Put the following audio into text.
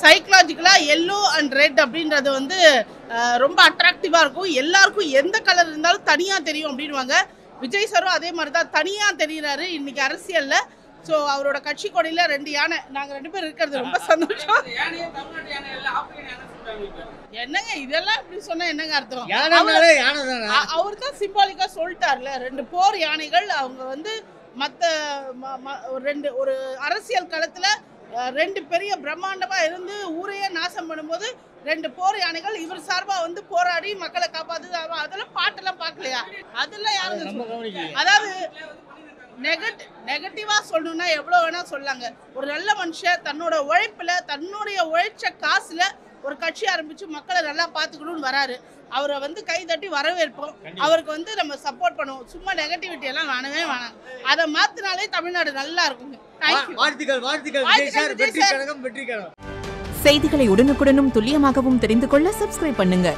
சைக்கலாஜிக்கலா yellow and red அப்படின்றது வந்து ரொம்ப அட்ராக்டிவா இருக்கும். எல்லாருக்கும் எந்த கலர் இருந்தாலும் தனியா தெரியும் அப்படின்வாங்க. விஜய் சாரும் அதே மாதிரி தான் தனியா தெரியுறாரு இன்னைக்கு அரசியல்ல. ஸோ அவரோட கட்சி கொடியில 2 யானை, நாங்கள் 2 பேர் இருக்கிறது ரொம்ப சந்தோஷம். என்னங்க இதெல்லாம் இப்படி சொன்னா என்னங்க அர்த்தம்? அவர் தான் சிம்பாலிக்கா சொல்லிட்டார்ல, 2 போர் யானைகள். அவங்க வந்து மற்ற ஒரு அரசியல் களத்துல 2 பெரிய பிரம்மாண்டமா இருந்து ஊரையே நாசம் பண்ணும்போது 2 போர் யானைகள் இவர் சார்பா வந்து போராடி மக்களை காப்பாத்து. அதெல்லாம் பாட்டெல்லாம் பார்க்கலையா? அதெல்லாம் யாருங்க? அதாவது நெகட்டிவா சொல்லணும்னா எவ்வளவு வேணா சொல்லாங்க. ஒரு நல்ல மனுஷன் தன்னோட உழைப்புல தன்னுடைய உழைச்ச காசுல ஒரு கட்சி ஆரம்பிச்சு மக்களை நல்லா பார்த்துக்கணும்னு வராரு. அவரை வந்து கை தட்டி வரவேற்போம். அவருக்கு வந்து நம்ம சப்போர்ட் பண்ணுவோம். சும்மா நெகட்டிவிட்டி எல்லாம் வேணவே வேணாம். அதை மாத்தினாலே தமிழ்நாடு நல்லா இருக்குங்க. செய்திகளை உடனுக்குடனும் துல்லியமாகவும் தெரிந்து கொள்ள சப்ஸ்கிரைப் பண்ணுங்க.